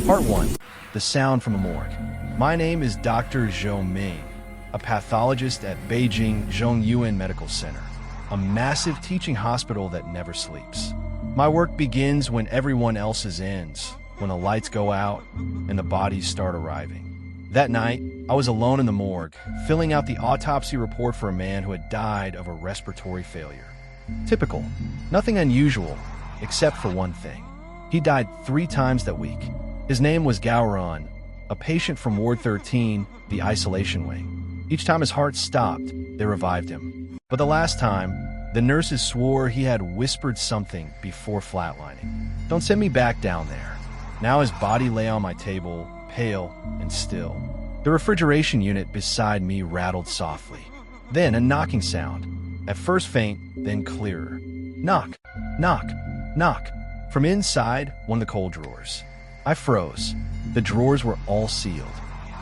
Part 1. The Sound from the Morgue. My name is Dr. Zhou Ming, a pathologist at Beijing Zhongyuan Medical Center, a massive teaching hospital that never sleeps. My work begins when everyone else's ends, when the lights go out and the bodies start arriving. That night, I was alone in the morgue, filling out the autopsy report for a man who had died of a respiratory failure. Typical. Nothing unusual, except for one thing. He died 3 times that week. His name was Gao Ren, a patient from Ward 13, the isolation wing. Each time his heart stopped, they revived him. But the last time, the nurses swore he had whispered something before flatlining. Don't send me back down there. Now his body lay on my table, pale and still. The refrigeration unit beside me rattled softly. Then a knocking sound. At first faint, then clearer. Knock, knock, knock. From inside, one of the coal drawers. I froze. The drawers were all sealed.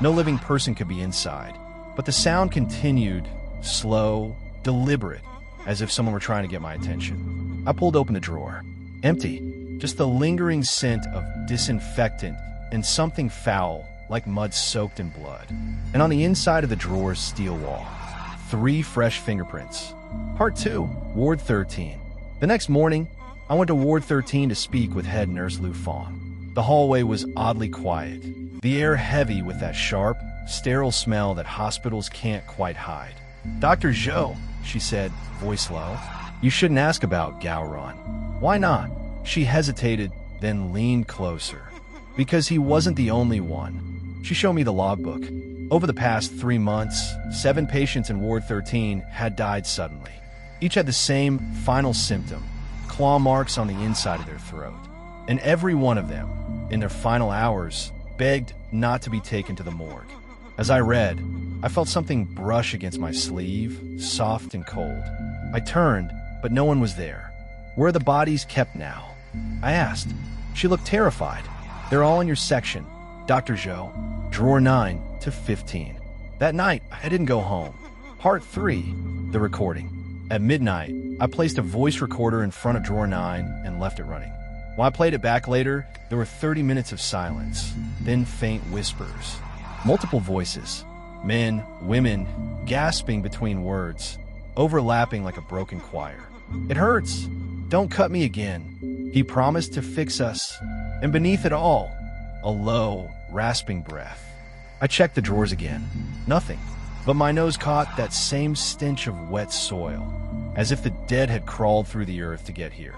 No living person could be inside. But the sound continued, slow, deliberate, as if someone were trying to get my attention. I pulled open the drawer. Empty. Just the lingering scent of disinfectant and something foul, like mud soaked in blood. And on the inside of the drawer's steel wall, 3 fresh fingerprints. Part 2, Ward 13. The next morning, I went to Ward 13 to speak with head nurse Lu Fong. The hallway was oddly quiet, the air heavy with that sharp, sterile smell that hospitals can't quite hide. "Dr. Zhou," she said, voice low, "you shouldn't ask about Gao Ren." "Why not?" She hesitated, then leaned closer. "Because he wasn't the only one." She showed me the logbook. Over the past 3 months, 7 patients in Ward 13 had died suddenly. Each had the same final symptom, claw marks on the inside of their throat. And every one of them, in their final hours, begged not to be taken to the morgue. As I read, I felt something brush against my sleeve, soft and cold. I turned, but no one was there. "Where are the bodies kept now?" I asked. She looked terrified. "They're all in your section, Dr. Zhou. Drawer 9 to 15. That night, I didn't go home. Part 3, the recording. At midnight, I placed a voice recorder in front of drawer 9 and left it running. When I played it back later, there were 30 minutes of silence, then faint whispers. Multiple voices, men, women, gasping between words, overlapping like a broken choir. "It hurts. Don't cut me again. He promised to fix us." And beneath it all, a low, rasping breath. I checked the drawers again. Nothing. But my nose caught that same stench of wet soil, as if the dead had crawled through the earth to get here.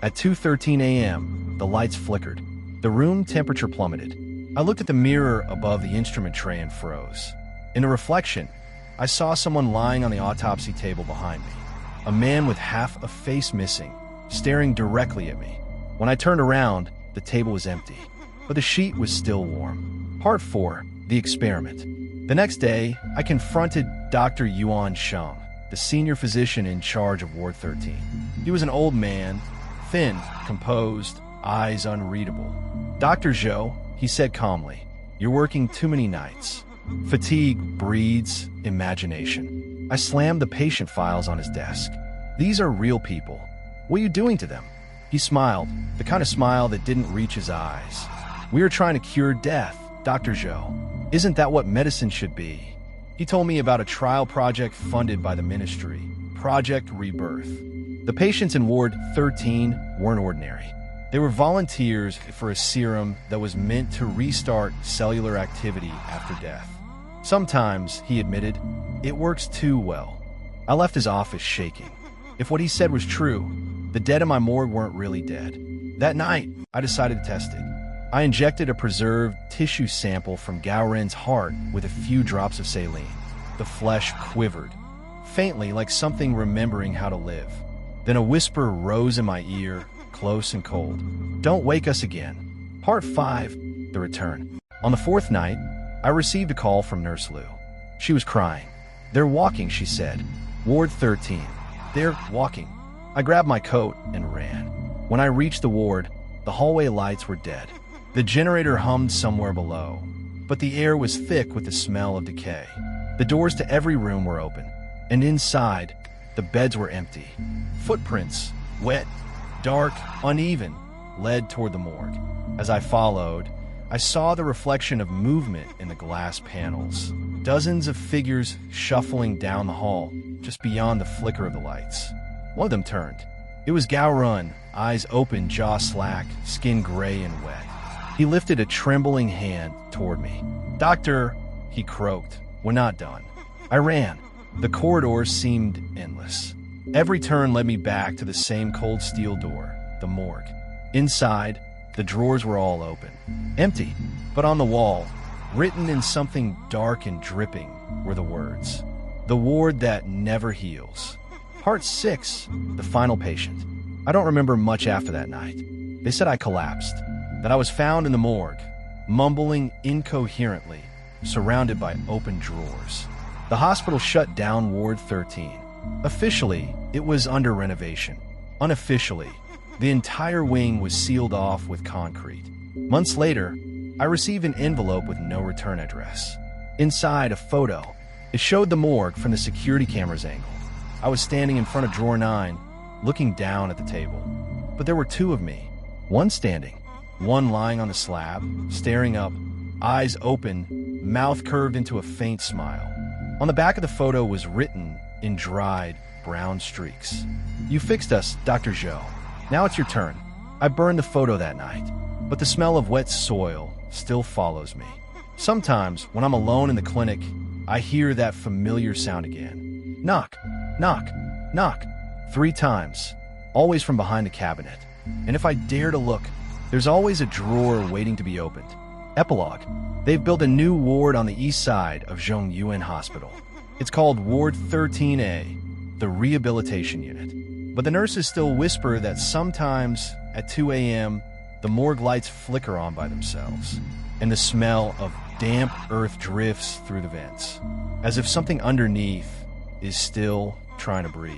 At 2:13 a.m., the lights flickered. The room temperature plummeted. I looked at the mirror above the instrument tray and froze. In the reflection, I saw someone lying on the autopsy table behind me. A man with half a face missing, staring directly at me. When I turned around, the table was empty, but the sheet was still warm. Part 4, the experiment. The next day, I confronted Dr. Yuan Sheng, the senior physician in charge of Ward 13. He was an old man, thin, composed, eyes unreadable. "Dr. Zhou," he said calmly, "you're working too many nights. Fatigue breeds imagination." I slammed the patient files on his desk. "These are real people. What are you doing to them?" He smiled, the kind of smile that didn't reach his eyes. "We are trying to cure death, Dr. Zhou. Isn't that what medicine should be?" He told me about a trial project funded by the ministry, Project Rebirth. The patients in Ward 13 weren't ordinary. They were volunteers for a serum that was meant to restart cellular activity after death. "Sometimes," he admitted, "it works too well." I left his office shaking. If what he said was true, the dead in my morgue weren't really dead. That night, I decided to test it. I injected a preserved tissue sample from Gao Ren's heart with a few drops of saline. The flesh quivered, faintly like something remembering how to live. Then a whisper rose in my ear, close and cold. "Don't wake us again." Part 5, the return. On the 4th night, I received a call from Nurse Lu. She was crying. "They're walking," she said. "Ward 13. They're walking." I grabbed my coat and ran. When I reached the ward, the hallway lights were dead. The generator hummed somewhere below, but the air was thick with the smell of decay. The doors to every room were open, and inside, the beds were empty. Footprints, wet, dark, uneven, led toward the morgue. As I followed, I saw the reflection of movement in the glass panels. Dozens of figures shuffling down the hall, just beyond the flicker of the lights. One of them turned. It was Gao Ren, eyes open, jaw slack, skin gray and wet. He lifted a trembling hand toward me. "Doctor," he croaked. "We're not done." I ran. The corridors seemed endless. Every turn led me back to the same cold steel door, the morgue. Inside, the drawers were all open. Empty, but on the wall, written in something dark and dripping, were the words, "The ward that never heals." Part 6, the final patient. I don't remember much after that night. They said I collapsed, that I was found in the morgue, mumbling incoherently, surrounded by open drawers. The hospital shut down Ward 13. Officially, it was under renovation. Unofficially, the entire wing was sealed off with concrete. Months later, I received an envelope with no return address. Inside, a photo. It showed the morgue from the security camera's angle. I was standing in front of drawer 9, looking down at the table. But there were two of me, one standing, one lying on the slab, staring up, eyes open, mouth curved into a faint smile. On the back of the photo was written in dried, brown streaks, "You fixed us, Dr. Zhou. Now it's your turn." I burned the photo that night, but the smell of wet soil still follows me. Sometimes, when I'm alone in the clinic, I hear that familiar sound again. Knock, knock, knock, 3 times, always from behind the cabinet. And if I dare to look, there's always a drawer waiting to be opened. Epilogue. They've built a new ward on the east side of Zhongyuan Hospital. It's called Ward 13A, the rehabilitation unit. But the nurses still whisper that sometimes at 2 a.m., the morgue lights flicker on by themselves, and the smell of damp earth drifts through the vents, as if something underneath is still trying to breathe.